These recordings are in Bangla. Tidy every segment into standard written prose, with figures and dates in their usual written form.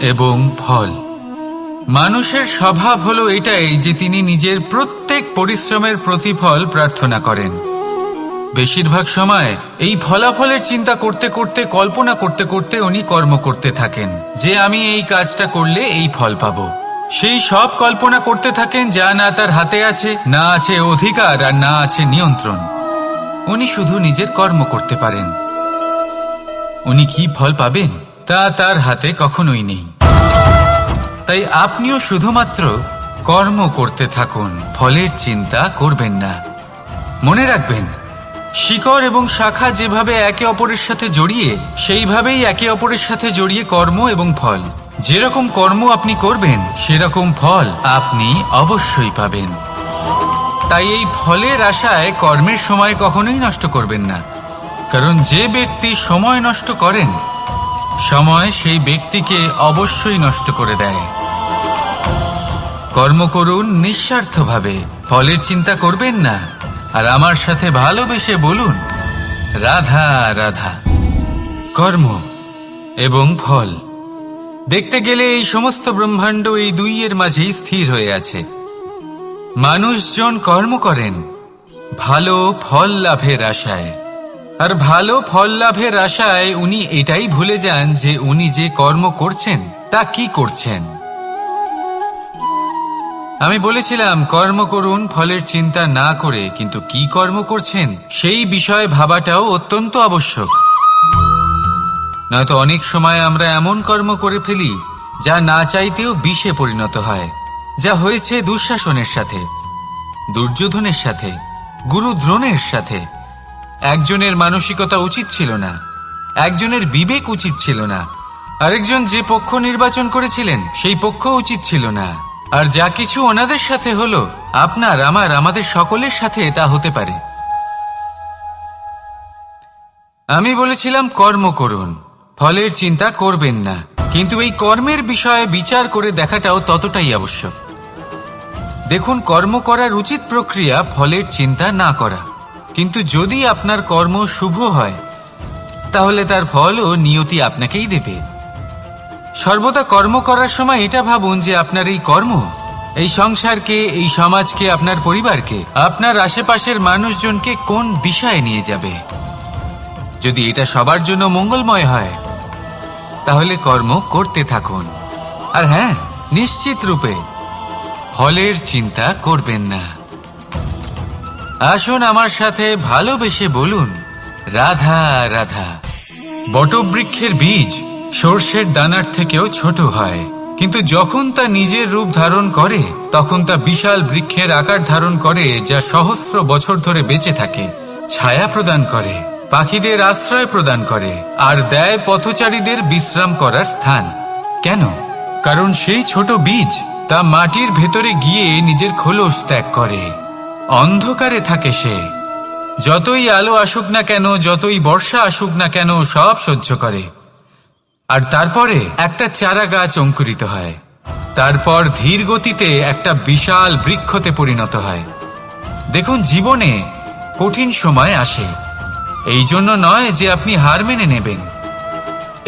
এবং ফল। মানুষের স্বভাব হলো এটাই যে তিনি নিজের প্রত্যেক পরিশ্রমের প্রতিফল প্রার্থনা করেন। বেশিরভাগ সময় এই ফলাফলের চিন্তা করতে করতে, কল্পনা করতে করতে উনি কর্ম করতে থাকেন যে আমি এই কাজটা করলে এই ফল পাবো। সেই সব কল্পনা করতে থাকেন যা না তার হাতে আছে, না আছে অধিকার, আর না আছে নিয়ন্ত্রণ। উনি শুধু নিজের কর্ম করতে পারেন। উনি কি ফল পাবেন তা তার হাতে কখনোই নেই। তাই আপনিও শুধুমাত্র কর্ম করতে থাকুন, ফলের চিন্তা করবেন না। মনে রাখবেন, শিকড় এবং শাখা যেভাবে একে অপরের সাথে জড়িয়ে, সেইভাবেই একে অপরের সাথে জড়িয়ে কর্ম এবং ফল। যেরকম কর্ম আপনি করবেন সেরকম ফল আপনি অবশ্যই পাবেন। তাই এই ফলের আশায় কর্মের সময় কখনোই নষ্ট করবেন না, কারণ যে ব্যক্তি সময় নষ্ট করেন, সময় সেই ব্যক্তিকে অবশ্যই নষ্ট করে দেয়। কর্ম করুন নিঃস্বার্থভাবে, ফলের চিন্তা করবেন না, আর আমার সাথে ভালোবেসে বলুন রাধা রাধা। কর্ম এবং ফল। দেখতে গেলে এই সমস্ত ব্রহ্মাণ্ড এই দুইয়ের মাঝেই স্থির হয়ে আছে। মানুষজন কর্ম করেন ভালো ফল লাভের আশায়, আর ভালো ফল লাভের আশায় উনি এটাই ভুলে যান যে উনি যে কর্ম করছেন তা কি করছেন। আমি বলেছিলাম কর্ম করুন ফলের চিন্তা না করে, কিন্তু কি কর্ম করছেন সেই বিষয়ে ভাবাটাও অত্যন্ত আবশ্যক। নয়তো অনেক সময় আমরা এমন কর্ম করে ফেলি যা না চাইতেও বিষে পরিণত হয়, যা হয়েছে দুঃশাসনের সাথে, দুর্যোধনের সাথে, গুরু দ্রোণের সাথে। একজনের মানসিকতা উচিত ছিল না, একজনের বিবেক উচিত ছিল না, আরেকজন যে পক্ষ নির্বাচন করেছিলেন সেই পক্ষ উচিত ছিল না। আর যা কিছু ওনাদের সাথে হলো, আপনার, আমার, আমাদের সকলের সাথে তা হতে পারে। আমি বলেছিলাম কর্ম করুন, ফলের চিন্তা করবেন না, কিন্তু এই কর্মের বিষয়ে বিচার করে দেখাটাও ততটাই আবশ্যক। দেখুন, কর্ম করার উচিত প্রক্রিয়া ফলের চিন্তা না করা, কিন্তু যদি আপনার কর্ম শুভ হয় তাহলে তার ফলও নিয়তি আপনাকেই দেবে। সর্বদা কর্ম করার সময় এটা ভাবুন যে আপনার এই কর্ম এই সংসারকে, এই সমাজকে, আপনার পরিবারকে, আপনার আশেপাশের মানুষজনকে কোন দিশায় নিয়ে যাবে। যদি এটা সবার জন্য মঙ্গলময় হয় তাহলে কর্ম করতে থাকুন। আর হ্যাঁ, নিশ্চিত রূপে ফলের চিন্তা করবেন না। আসুন আমার সাথে ভালোবেসে বলুন রাধা রাধা। বটবৃক্ষের বীজ সর্ষের দানার থেকেও ছোট হয়, কিন্তু যখন তা নিজের রূপ ধারণ করে তখন তা বিশাল বৃক্ষের আকার ধারণ করে, যা সহস্র বছর ধরে বেঁচে থাকে, ছায়া প্রদান করে, পাখিদের আশ্রয় প্রদান করে, আর দেয় পথচারীদের বিশ্রাম করার স্থান। কেন? কারণ সেই ছোট বীজ তা মাটির ভেতরে গিয়ে নিজের খোলস ত্যাগ করে। অন্ধকারে থাকে সে, যতই আলো আসুক না কেন, যতই বর্ষা আসুক না কেন, সব সহ্য করে। আর তারপরে একটা চারা গাছ অঙ্কুরিত হয়, তারপর ধীর গতিতে একটা বিশাল বৃক্ষতে পরিণত হয়। দেখুন, জীবনে কঠিন সময় আসে, এই জন্য নয় যে আপনি হার মেনে নেবেন,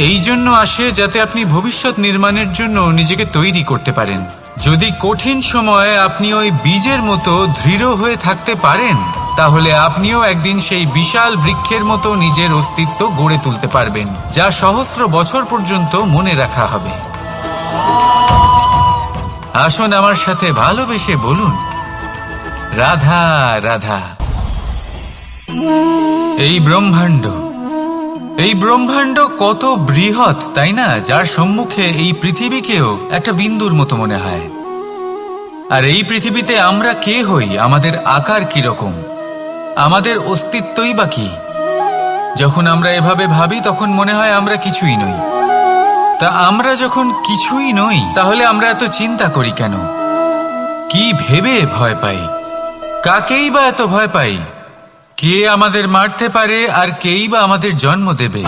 এই জন্য আসে যাতে আপনি ভবিষ্যৎ নির্মাণের জন্য নিজেকে তৈরি করতে পারেন। যদি কঠিন সময়ে আপনি ওই বীজের মতো দৃঢ় হয়ে থাকতে পারেন, তাহলে আপনিও একদিন সেই বিশাল বৃক্ষের মতো নিজের অস্তিত্ব গড়ে তুলতে পারবেন, যা সহস্র বছর পর্যন্ত মনে রাখা হবে। আসুন আমার সাথে ভালোবেসে বলুন রাধা রাধা। এই ব্রহ্মাণ্ড কত বৃহৎ, তাই না? যার সম্মুখে এই পৃথিবীকেও একটা বিন্দুর মতো মনে হয়। আর এই পৃথিবীতে আমরা কে হই, আমাদের আকার কিরকম, আমাদের অস্তিত্বই বা কি? যখন আমরা এভাবে ভাবি তখন মনে হয় আমরা কিছুই নই। তা আমরা যখন কিছুই নই, তাহলে আমরা এত চিন্তা করি কেন? কি ভেবে ভয় পাই? কাকেই বা এত ভয় পাই? কে আমাদের মারতে পারে আর কেই বা আমাদের জন্ম দেবে?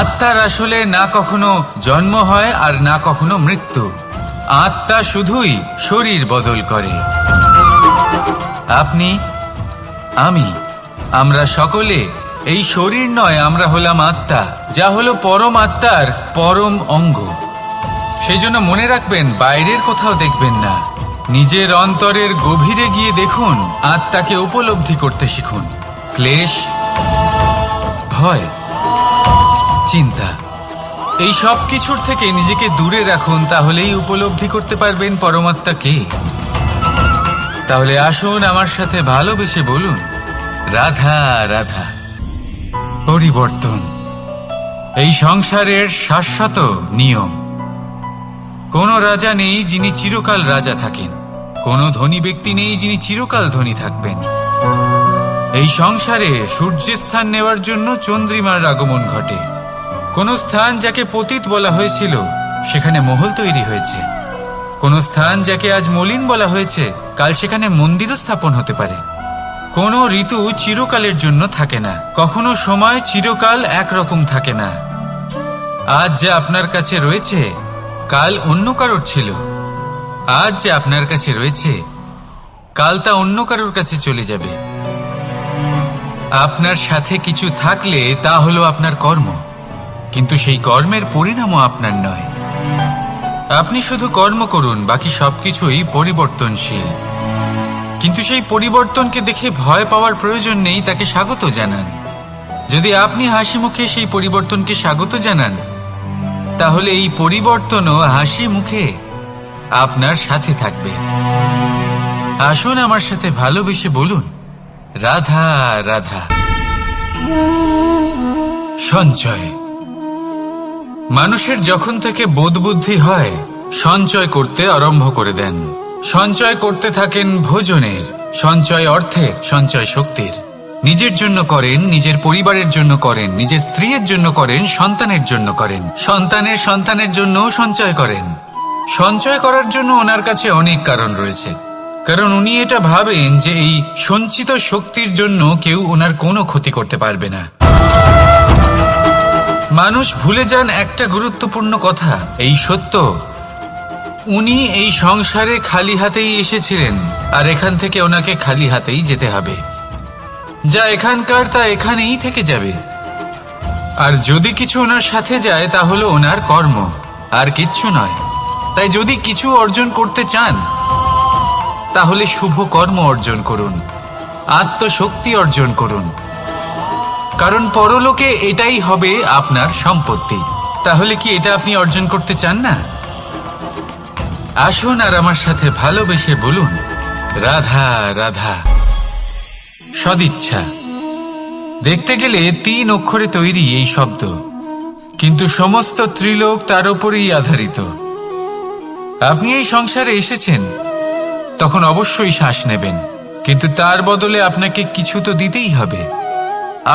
আত্মার আসলে না কখনো জন্ম হয় আর না কখনো মৃত্যু। আত্মা শুধুই শরীর বদল করে। আপনি, আমি, আমরা সকলে এই শরীর নয়, আমরা হলাম আত্মা, যা হলো পরম আত্মার পরম অঙ্গ। সেই জন্য মনে রাখবেন, বাইরের কোথাও দেখবেন না, নিজের অন্তরের গভীরে গিয়ে দেখুন, আত্মাকে উপলব্ধি করতে শিখুন। ক্লেশ, ভয়, চিন্তা, এই সব কিছুর থেকে নিজেকে দূরে রাখুন, তাহলেই উপলব্ধি করতে পারবেন পরমাত্মাকে। তাহলে আসুন আমার সাথে ভালোবেসে বলুন, রাধা রাধা। পরিবর্তন এই সংসারের শাশ্বত নিয়ম। কোন রাজা নেই যিনি চিরকাল রাজা থাকেন, কোন ধনী ব্যক্তি নেই যিনি চিরকাল ধনী থাকবেন। এই সংসারে সূর্যের স্থান নেওয়ার জন্য চন্দ্রিমার আগমন ঘটে। কোন স্থান যাকে পতিত বলা হয়েছিল সেখানে মহল তৈরি হয়েছে। কোন স্থান যাকে আজ মলিন বলা হয়েছে কাল সেখানে মন্দিরও স্থাপন হতে পারে। কোন ঋতু চিরকালের জন্য থাকে না, কখনো সময় চিরকাল একরকম থাকে না। আজ যে আপনার কাছে রয়েছে কাল অন্য কারোর ছিল, আজ যে আপনার কাছে রয়েছে কাল তা অন্য কারোর কাছে চলে যাবে। আপনার সাথে কিছু থাকলে তা হলো আপনার কর্ম, কিন্তু সেই কর্মের পরিণামও আপনার নয়। আপনি শুধু কর্ম করুন, বাকি সবকিছুই পরিবর্তনশীল। কিন্তু সেই পরিবর্তনকে দেখে ভয় পাওয়ার প্রয়োজন নেই, তাকে স্বাগত জানান। যদি আপনি হাসি মুখে সেই পরিবর্তনকে স্বাগত জানান, তাহলে এই পরিবর্তনও হাসি মুখে আপনার সাথে থাকবে। আসুন আমার সাথে ভালোবেসে বলুন, রাধা রাধা। সঞ্চয়। মানুষের যখন থেকে বোধবুদ্ধি হয় সঞ্চয় করতে আরম্ভ করে দেন। সঞ্চয় করতে থাকেন ভোজনের, সঞ্চয় অর্থের, সঞ্চয় শক্তির। নিজের জন্য করেন, নিজের পরিবারের জন্য করেন, নিজের স্ত্রীর জন্য করেন, সন্তানের জন্য করেন, সন্তানের সন্তানের জন্য সঞ্চয় করেন। সঞ্চয় করার জন্য ওনার কাছে অনেক কারণ রয়েছে, কারণ উনি এটা ভাবেন যে এই সঞ্চিত শক্তির জন্য কেউ ওনার কোনো ক্ষতি করতে পারবে না। মানুষ ভুলে যান একটা গুরুত্বপূর্ণ কথা, এই সত্য, উনি এই সংসারে খালি হাতেই এসেছিলেন, আর এখান থেকে ওনাকে খালি হাতেই যেতে হবে। যা এখানকার তা এখানেই থেকে যাবে। আর যদি কিছু ওনার সাথে যায় তা হলো ওনার কর্ম, আর কিচ্ছু নয়। তাই যদি কিছু অর্জন করতে চান তাহলে শুভ কর্ম অর্জন করুন, আত্মশক্তি অর্জন করুন, কারণ পরলোকে এটাই হবে আপনার সম্পত্তি। তাহলে কি এটা আপনি অর্জন করতে চান না? আসুন আর আমার সাথে ভালোবেসে বলুন, রাধা রাধা। সদিচ্ছা। দেখতে গেলে 3 অক্ষরে তৈরি এই শব্দ, কিন্তু সমস্ত ত্রিলোক তার উপরেই আধারিত। আপনি এই সংসারে এসেছেন, তখন অবশ্যই শ্বাস নেবেন, কিন্তু তার বদলে আপনাকে কিছু তো দিতেই হবে।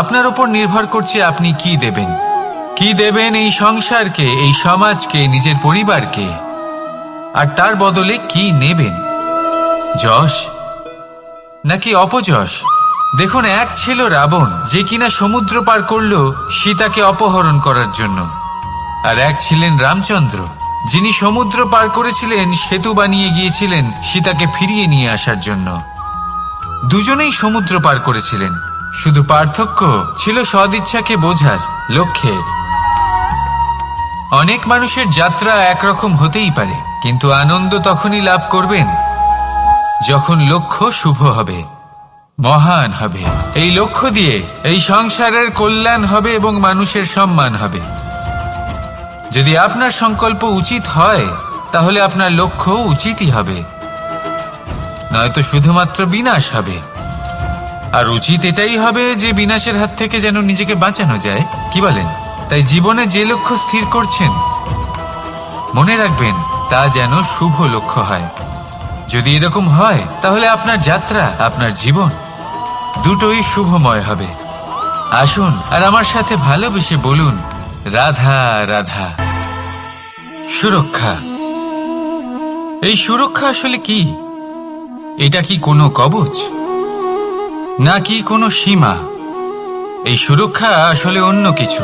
আপনার উপর নির্ভর করছে আপনি কি দেবেন। কি দেবেন এই সংসারকে, এই সমাজকে, নিজের পরিবারকে, আর তার বদলে কি নেবেন? যশ নাকি অপযশ? দেখুন, এক ছিল রাবণ, যে কিনা সমুদ্র পার করল সীতাকে অপহরণ করার জন্য, আর এক ছিলেন রামচন্দ্র, যিনি সমুদ্র পার করেছিলেন, সেতু বানিয়ে গিয়েছিলেন সীতাকে ফিরিয়ে নিয়ে আসার জন্য। দুজনেই সমুদ্র পার করেছিলেন, শুধু পার্থক্য ছিল সদিচ্ছাকে বোঝার, লক্ষ্যের। অনেক মানুষের যাত্রা একরকম হতেই পারে, কিন্তু আনন্দ তখনই লাভ করবেন যখন লক্ষ্য শুভ হবে, মহান হবে। এই লক্ষ্য দিয়ে এই সংসারের কল্যাণ হবে এবং মানুষের সম্মান হবে। যদি আপনার সংকল্প উচিত হয় তাহলে আপনার লক্ষ্য উচিতই হবে, নয়তো শুধুমাত্র বিনাশ হবে। আর উচিত এটাই হবে যে বিনাশের হাত থেকে যেন নিজেকে বাঁচানো যায়, কি বলেন? তাই জীবনে যে লক্ষ্য স্থির করছেন মনে রাখবেন তা যেন শুভ লক্ষ্য হয়। যদি এরকম হয় তাহলে আপনার যাত্রা, আপনার জীবন দুটোই শুভময় হবে। আসুন আর আমার সাথে ভালোবেসে বলুন, রাধা রাধা। সুরক্ষা। এই সুরক্ষা আসলে কি? এটা কি কোনো কবচ নাকি কোনো সীমা? এই সুরক্ষা আসলে অন্য কিছু।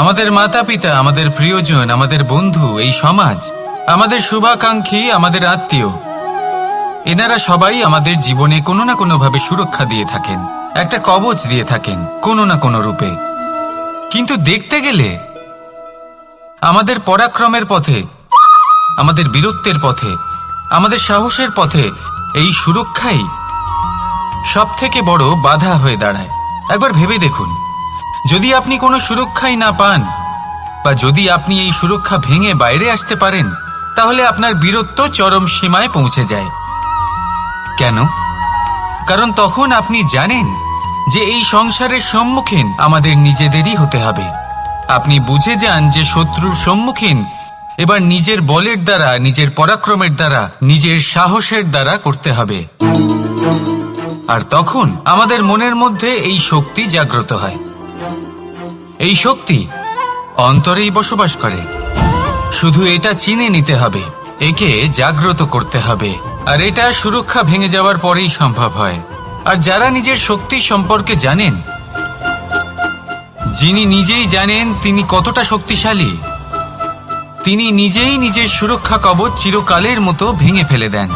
আমাদের মাতা পিতা, আমাদের প্রিয়জন, আমাদের বন্ধু, এই সমাজ, আমাদের শুভাকাঙ্ক্ষী, আমাদের আত্মীয়, এনারা সবাই আমাদের জীবনে কোনো না কোনো ভাবে সুরক্ষা দিয়ে থাকেন, একটা কবচ দিয়ে থাকেন কোনো না কোনো রূপে। কিন্তু দেখতে গেলে আমাদের পরাক্রমের পথে আমাদের বীরত্বের পথে, আমাদের সাহসের পথে এই সুরক্ষাই সব থেকে বড় বাধা হয়ে দাঁড়ায়। একবার ভেবে দেখুন, যদি আপনি কোনো সুরক্ষাই না পান, বা যদি আপনি এই সুরক্ষা ভেঙে বাইরে আসতে পারেন, তাহলে আপনার বীরত্ব চরম সীমায় পৌঁছে যায়। কেন? কারণ তখন আপনি জানেন যে এই সংসারের সম্মুখীন আমাদের নিজেদেরই হতে হবে। আপনি বুঝে যান যে শত্রুর সম্মুখীন এবার নিজের বলের দ্বারা, নিজের পরাক্রমের দ্বারা, নিজের সাহসের দ্বারা করতে হবে। আর তখন আমাদের মনের মধ্যে এই শক্তি জাগ্রত হয়। এই শক্তি অন্তরেই বসবাস করে। শুধু এটা চিনে নিতে হবে, একে জাগ্রত করতে হবে। আর এটা সুরক্ষা ভেঙে যাওয়ার পরেই সম্ভব হয়। আর যারা নিজের শক্তি সম্পর্কে জানেন, যিনি নিজেই জানেন তিনি কতটা শক্তিশালী, তিনি নিজেই নিজের সুরক্ষা কবচ চিরকালের মতো ভেঙে ফেলে দেন,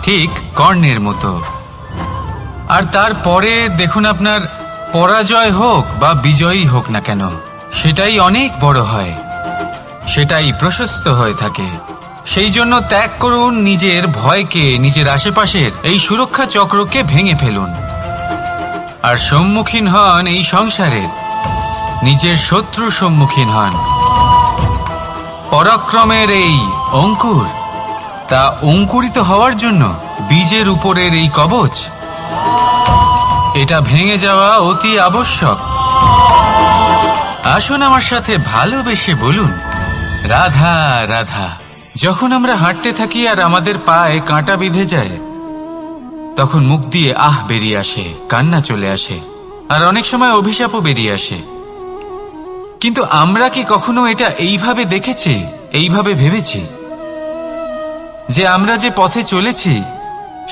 ঠিক কর্ণের মতো। আর তারপরে দেখুন, আপনার পরাজয় হোক বা বিজয়ী হোক না কেন, সেটাই অনেক বড় হয়, সেটাই প্রশস্ত হয়ে থাকে। সেই জন্য ত্যাগ করুন নিজের ভয়কে, নিজের আশেপাশের এই সুরক্ষা চক্রকে ভেঙে ফেলুন। আর সম্মুখীন হন এই সংসারের নিজের শত্রু সম্মুখীন হন। পরাক্রমের এই অঙ্কুর, তা অঙ্কুরিত হওয়ার জন্য বীজের উপরের এই কবচ, এটা ভেঙে যাওয়া অতি আবশ্যক। আসুন আমার সাথে ভালোবেসে বলুন, রাধা রাধা। যখন আমরা হাঁটতে থাকি আর আমাদের পায়ে কাঁটা বিঁধে যায়, তখন মুখ দিয়ে আহ বেরিয়ে আসে, কান্না চলে আসে, আর অনেক সময় অভিশাপও বেরিয়ে আসে। কিন্তু আমরা কি কখনো এটা এইভাবে দেখেছি, এইভাবে ভেবেছি যে আমরা যে পথে চলেছি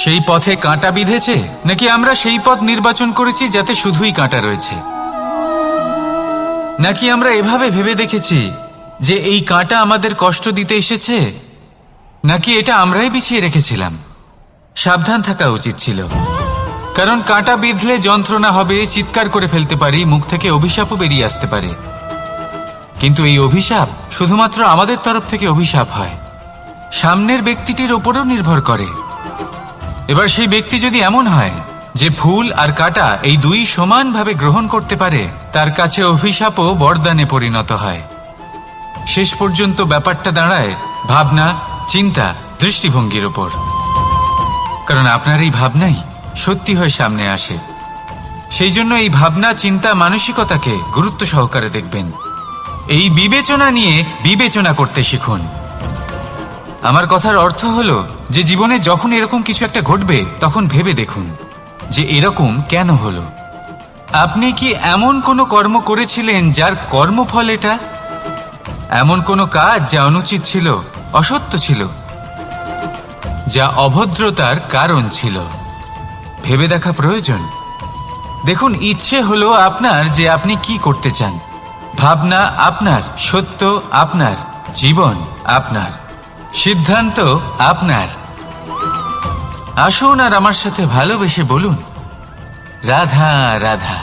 সেই পথে কাঁটা বিঁধেছে, নাকি আমরা সেই পথ নির্বাচন করেছি যাতে শুধুই কাঁটা রয়েছে? নাকি আমরা এভাবে ভেবে দেখেছি যে এই কাঁটা আমাদের কষ্ট দিতে এসেছে, নাকি এটা আমরাই বিছিয়ে রেখেছিলাম? সাবধান থাকা উচিত ছিল, কারণ কাঁটা বিঁধলে যন্ত্রণা হবে, চিৎকার করে ফেলতে পারি, মুখ থেকে অভিশাপও বেরিয়ে আসতে পারে। কিন্তু এই অভিশাপ শুধুমাত্র আমাদের তরফ থেকে অভিশাপ হয়, সামনের ব্যক্তিটির ওপরও নির্ভর করে। এবার সেই ব্যক্তি যদি এমন হয় যে ফুল আর কাঁটা এই দুই সমানভাবে গ্রহণ করতে পারে, তার কাছে অভিশাপও বরদানে পরিণত হয়। শেষ পর্যন্ত ব্যাপারটা দাঁড়ায় ভাবনা, চিন্তা, দৃষ্টিভঙ্গির ওপর। কারণ আপনার এই ভাবনাই সত্যি হয়ে সামনে আসে। সেই জন্য এই ভাবনা, চিন্তা, মানসিকতাকে গুরুত্ব সহকারে দেখবেন। এই বিবেচনা নিয়ে বিবেচনা করতে শিখুন। আমার কথার অর্থ হলো যে জীবনে যখন এরকম কিছু একটা ঘটবে, তখন ভেবে দেখুন যে এরকম কেন হলো। আপনি কি এমন কোনো কর্ম করেছিলেন যার কর্মফল এটা? এমন কোনো কাজ যা অনুচিত ছিল, অসত্য ছিল, যা অভদ্রতার কারণ ছিল? ভেবে দেখা প্রয়োজন। দেখুন, ইচ্ছে হলো আপনার যে আপনি কি করতে চান, ভাবনা আপনার, সত্য আপনার, জীবন আপনার, সিদ্ধান্ত আপনার। আসুন আর আমার সাথে ভালোবেসে বলুন, রাধা রাধা।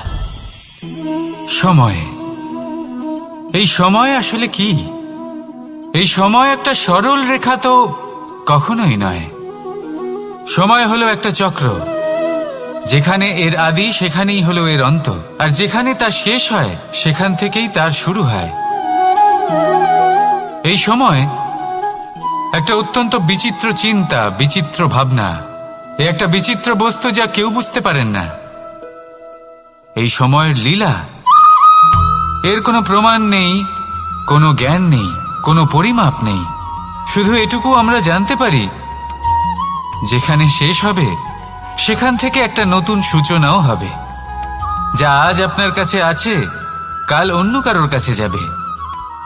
সময়, এই সময় আসলে কি? এই সময় একটা সরল রেখা তো কখনোই নয়। সময় হলো একটা চক্র, যেখানে এর আদি সেখানেই হলো এর অন্ত, আর যেখানে তা শেষ হয় সেখান থেকেই তার শুরু হয়। এই সময় একটা অত্যন্ত বিচিত্র চিন্তা, বিচিত্র ভাবনা, একটা বিচিত্র বস্তু যা কেউ বুঝতে পারেন না। এই সময়ের লীলা, এর কোনো প্রমাণ নেই, কোনো জ্ঞান নেই, কোনো পরিমাপ নেই। শুধু এটুকু আমরা জানতে পারি, যেখানে শেষ হবে সেখান থেকে একটা নতুন সূচনাও হবে। যা আজ আপনার কাছে আছে, কাল অন্য কারোর কাছে যাবে,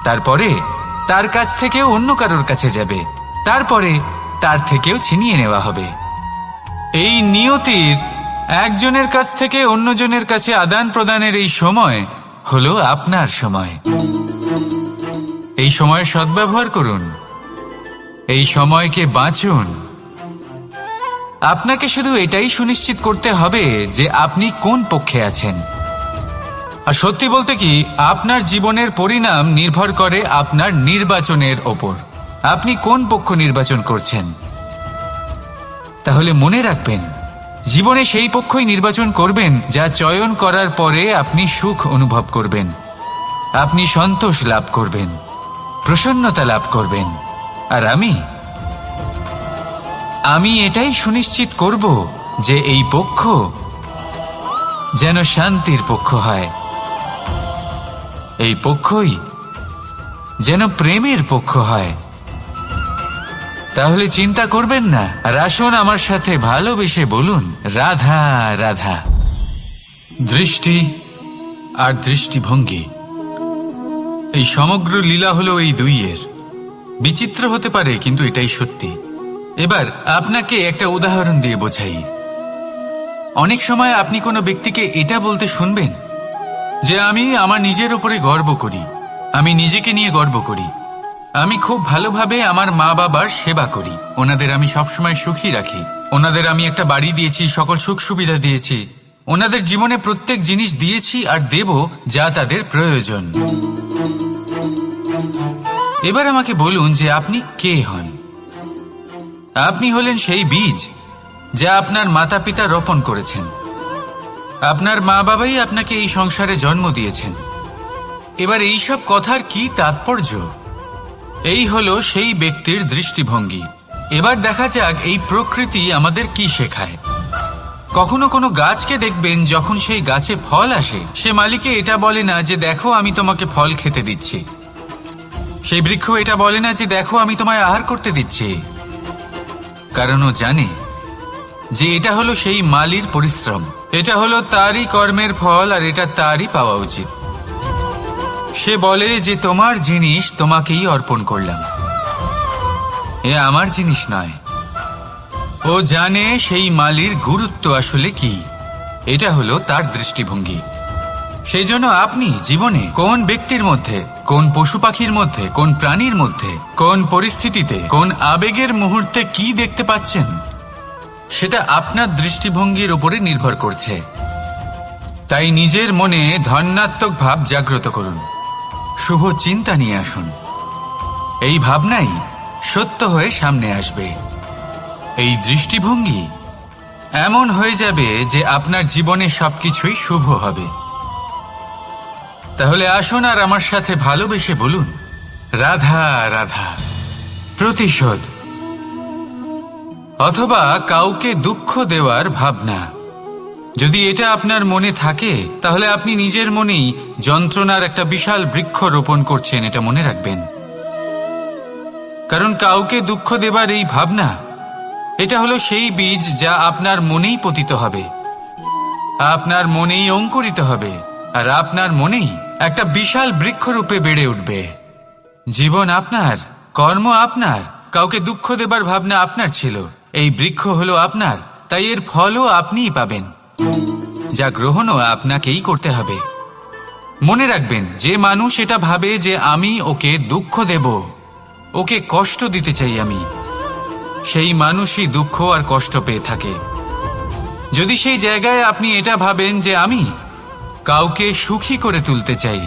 তারপরে তার কাছ থেকেও অন্য কারোর কাছে যাবে, তারপরে তার থেকেও ছিনিয়ে নেওয়া হবে। এই নিয়তির একজনের কাছ থেকে অন্যজনের কাছে আদান প্রদানের এই সময় হলো আপনার সময়। এই সময়ের সদ্ব্যবহার করুন, এই সময়কে বাঁচুন। আপনাকে শুধু এটাই সুনিশ্চিত করতে হবে যে আপনি কোন পক্ষে আছেন। আর সত্যি বলতে কি, আপনার জীবনের পরিণাম নির্ভর করে আপনার নির্বাচনের ওপর। আপনি কোন পক্ষ নির্বাচন করছেন। তাহলে মনে রাখবেন, জীবনে সেই পক্ষই নির্বাচন করবেন যা চয়ন করার পরে আপনি সুখ অনুভব করবেন, আপনি সন্তোষ লাভ করবেন, প্রসন্নতা লাভ করবেন। আর আমি এটাই সুনিশ্চিত করব যে এই পক্ষ যেন শান্তির পক্ষ হয়, এই পক্ষই যেন প্রেমের পক্ষ হয়। তাহলে চিন্তা করবেন না, আর আসুন আমার সাথে ভালোবেসে বলুন, রাধা রাধা। দৃষ্টি আর দৃষ্টিভঙ্গি, এই সমগ্র লীলা হলো এই দুইয়ের। বিচিত্র হতে পারে, কিন্তু এটাই সত্যি। এবার আপনাকে একটা উদাহরণ দিয়ে বোঝাই। অনেক সময় আপনি কোনো ব্যক্তিকে এটা বলতে শুনবেন যে আমি আমার নিজের উপরে গর্ব করি, আমি নিজেকে নিয়ে গর্ব করি, আমি খুব ভালোভাবে আমার মা বাবার সেবা করি, ওনাদের আমি সবসময় সুখী রাখি, ওনাদের আমি একটা বাড়ি দিয়েছি, সকল সুখ সুবিধা দিয়েছি, ওনাদের জীবনে প্রত্যেক জিনিস দিয়েছি আর দেব যা তাদের প্রয়োজন। এবার আমাকে বলুন যে আপনি কে হন। আপনি হলেন সেই বীজ যা আপনার মাতা পিতা রোপণ করেছেন। আপনার মা বাবাই আপনাকে এই সংসারে জন্ম দিয়েছেন। এবার এই সব কথার কি তাৎপর্য? এই হলো সেই ব্যক্তির দৃষ্টিভঙ্গি। এবার দেখা যাক এই প্রকৃতি আমাদের কি শেখায়। কখনো কোনো গাছকে দেখবেন, যখন সেই গাছে ফল আসে, সে মালিকে এটা বলে না যে দেখো আমি তোমাকে ফল খেতে দিচ্ছি। সেই বৃক্ষ এটা বলে না যে দেখো আমি তোমায় আহার করতে দিচ্ছি, কারণ ও জানে যে এটা হলো সেই মালির পরিশ্রম, এটা হলো তারই কর্মের ফল, আর এটা তারই পাওয়া উচিত। সে বলে যে তোমার জিনিস তোমাকেই অর্পণ করলাম, এ আমার জিনিস নয়। ও জানে সেই মালির গুরুত্ব আসলে কি, এটা হলো তার দৃষ্টিভঙ্গি। সেই জন্য আপনি জীবনে কোন ব্যক্তির মধ্যে, কোন পশু পাখির মধ্যে, কোন প্রাণীর মধ্যে, কোন পরিস্থিতিতে, কোন আবেগের মুহূর্তে কি দেখতে পাচ্ছেন, সেটা আপনার দৃষ্টিভঙ্গির উপরে নির্ভর করছে। তাই নিজের মনে ধনাত্মক ভাব জাগ্রত করুন, শুভ চিন্তা নিয়ে আসুন। এই ভাবনাই সত্য হয়ে সামনে আসবে। এই দৃষ্টিভঙ্গি এমন হয়ে যাবে যে আপনার জীবনে সবকিছুই শুভ হবে। তাহলে আসুন আর আমার সাথে ভালোবেসে বলুন, রাধা রাধা। প্রতিশোধ অথবা কাউকে দুঃখ দেওয়ার ভাবনা, যদি এটা আপনার মনে থাকে, তাহলে আপনি নিজের মনেই যন্ত্রণার একটা বিশাল বৃক্ষ রোপণ করছেন, এটা মনে রাখবেন। কারণ কাউকে দুঃখ দেবার এই ভাবনা, এটা হলো সেই বীজ যা আপনার মনেই পতিত হবে, আপনার মনেই অঙ্কুরিত হবে, আর আপনার মনেই একটা বিশাল বৃক্ষরূপে বেড়ে উঠবে। জীবন আপনার, কর্ম আপনার, কাউকে দুঃখ দেবার ভাবনা আপনার ছিল, এই বৃক্ষ হলো আপনার, তাই এর ফলও আপনিই পাবেন, যা গ্রহণও আপনাকেই করতে হবে। মনে রাখবেন, যে মানুষ এটা ভাবে যে আমি ওকে দুঃখ দেব, ওকে কষ্ট দিতে চাই আমি, সেই মানুষই দুঃখ আর কষ্ট পেয়ে থাকে। যদি সেই জায়গায় আপনি এটা ভাবেন যে আমি কাউকে সুখী করে তুলতে চাই,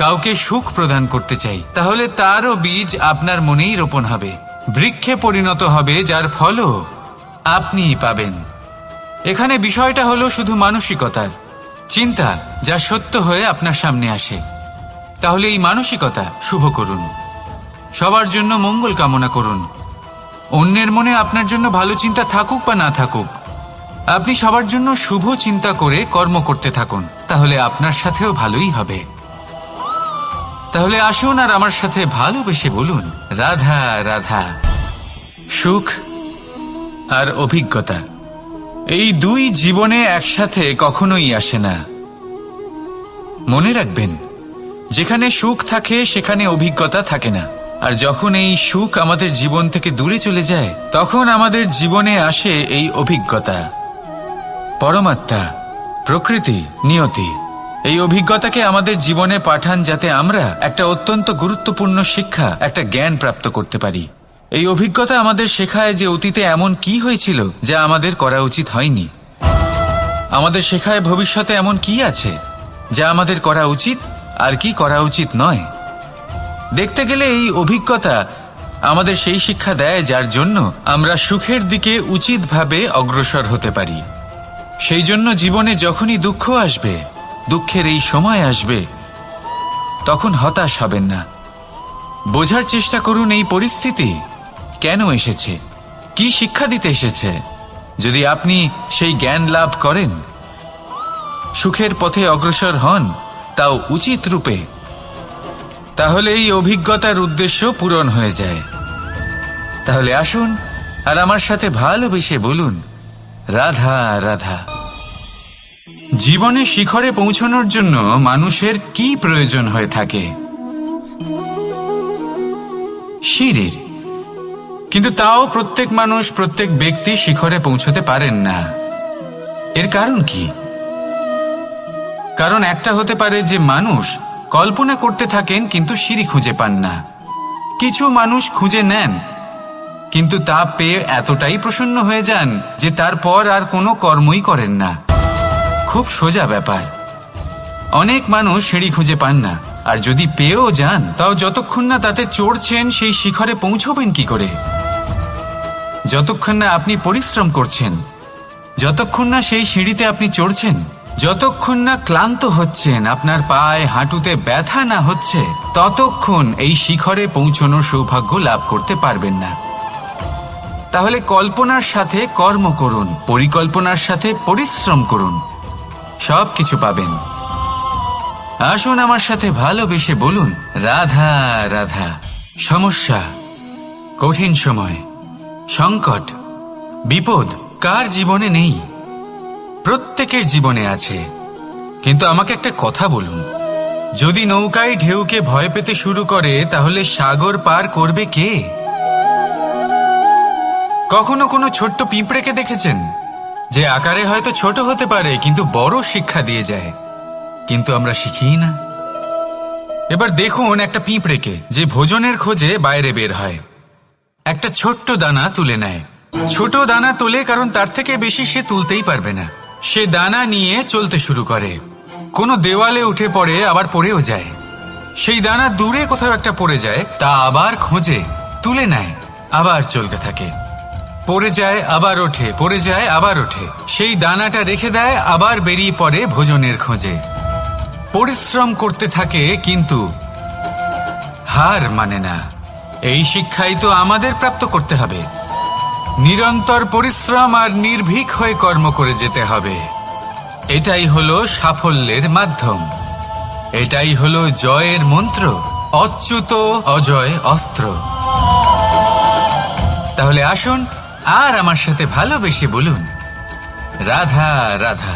কাউকে সুখ প্রদান করতে চাই, তাহলে তারও বীজ আপনার মনেই রোপণ হবে, বৃক্ষে পরিণত হবে, যার ফলও আপনিই পাবেন। এখানে বিষয়টা হলো শুধু মানসিকতার চিন্তা, যা সত্য হয়ে আপনার সামনে আসে। তাহলে এই মানসিকতা শুভ করুন, সবার জন্য মঙ্গল কামনা করুন। অন্যের মনে আপনার জন্য ভালো চিন্তা থাকুক বা না থাকুক, আপনি সবার জন্য শুভ চিন্তা করে কর্ম করতে থাকুন, তাহলে আপনার সাথেও ভালোই হবে। তাহলে আসুন আর আমার সাথে ভালোবেসে বলুন, রাধা রাধা। সুখ আর অভিজ্ঞতা, এই দুই জীবনে একসাথে কখনোই আসে না। মনে রাখবেন, যেখানে সুখ থাকে সেখানে অভিজ্ঞতা থাকে না, আর যখন এই সুখ আমাদের জীবন থেকে দূরে চলে যায়, তখন আমাদের জীবনে আসে এই অভিজ্ঞতা। পরমাত্মা, প্রকৃতি, নিয়তি এই অভিজ্ঞতাকে আমাদের জীবনে পাঠান, যাতে আমরা একটা অত্যন্ত গুরুত্বপূর্ণ শিক্ষা, একটা জ্ঞান প্রাপ্ত করতে পারি। এই অভিজ্ঞতা আমাদের শেখায় যে অতীতে এমন কি হয়েছিল যা আমাদের করা উচিত হয়নি। আমাদের শেখায় ভবিষ্যতে এমন কি আছে যা আমাদের করা উচিত আর কি করা উচিত নয়। দেখতে গেলে এই অভিজ্ঞতা আমাদের সেই শিক্ষা দেয় যার জন্য আমরা সুখের দিকে উচিতভাবে অগ্রসর হতে পারি। সেই জন্য জীবনে যখনই দুঃখ আসবে, দুঃখের এই সময় আসবে, তখন হতাশ হবেন না। বোঝার চেষ্টা করুন এই পরিস্থিতি কেন এসেছে, কি শিক্ষা দিতে এসেছে। যদি আপনি সেই জ্ঞান লাভ করেন, সুখের পথে অগ্রসর হন, তাও উচিত রূপে, তাহলে এই অভিজ্ঞতার উদ্দেশ্য পূরণ হয়ে যায়। তাহলে আসুন আর আমার সাথে ভালোবেসে বলুন, রাধা রাধা। জীবনে শিখরে পৌঁছানোর জন্য মানুষের কি প্রয়োজন হয়ে থাকে? সিঁড়ির। কিন্তু তাও প্রত্যেক মানুষ, প্রত্যেক ব্যক্তি শিখরে পৌঁছতে পারেন না। এর কারণ কি? কারণ একটা হতে পারে যে মানুষ কল্পনা করতে থাকেন কিন্তু সিঁড়ি খুঁজে পান না। কিছু মানুষ খুঁজে নেন কিন্তু তা পেয়ে এতটাই প্রসন্ন হয়ে যান যে তারপর আর কোনো কর্মই করেন না। খুব সোজা ব্যাপার। অনেক মানুষ সিঁড়ি খুঁজে পান না, আর যদি পেয়েও যান তাও যতক্ষণ না তাতে চড়ছেন সেই শিখরে পৌঁছবেন কি করে? যতক্ষণ না আপনি পরিশ্রম করছেন, যতক্ষণ না সেই সিঁড়িতে আপনি চড়ছেন, যতক্ষণ না ক্লান্ত হচ্ছেন, আপনার পায়ে হাঁটুতে ব্যথা না হচ্ছে, ততক্ষণ এই শিখরে পৌঁছানোর সৌভাগ্য লাভ করতে পারবেন না। তাহলে কল্পনার সাথে কর্ম করুন, পরিকল্পনার সাথে পরিশ্রম করুন, সব কিছু পাবেন। আসুন আমার সাথে ভালোবেসে বলুন, রাধা রাধা। সমস্যা, কঠিন সময়, সংকট, বিপদ কার জীবনে নেই? প্রত্যেকের জীবনে আছে। কিন্তু আমাকে একটা কথা বলুন, যদি নৌকায় ঢেউকে ভয় পেতে শুরু করে, তাহলে সাগর পার করবে কে? কখনো কোনো ছোট্ট পিঁপড়েকে দেখেছেন, যে আকারে হয়তো ছোট হতে পারে কিন্তু বড় শিক্ষা দিয়ে যায়? কিন্তু আমরা শিখি না। এবার দেখুন একটা পিঁপড়েকে, যে ভোজনের খোঁজে বাইরে বের হয়, একটা ছোট্ট দানা তুলে নেয়। ছোট দানা তোলে কারণ তার থেকে বেশি সে তুলতেই পারবে না। সে দানা নিয়ে চলতে শুরু করে, কোনো দেওয়ালে উঠে পড়ে, আবার পড়েও যায়। সেই দানা দূরে কোথাও একটা পড়ে যায়, তা আবার খোঁজে, তুলে নেয়, আবার চলতে থাকে। পড়ে যায়, আবার ওঠে, পড়ে যায়, আবার ওঠে। সেই দানাটা রেখে দেয়, আবার বেরিয়ে পড়ে ভোজনের খোঁজে। পরিশ্রম করতে থাকে কিন্তু হার মানে না। এই শিক্ষাই তো আমাদের প্রাপ্ত করতে হবে। নিরন্তর পরিশ্রম আর নির্ভীক হয়ে কর্ম করে যেতে হবে। এটাই হলো সাফল্যের মাধ্যম, এটাই হলো জয়ের মন্ত্র, অচ্যুত অজয় অস্ত্র। তাহলে আসুন আর আমার সাথে ভালোবেসে বলুন, রাধা রাধা।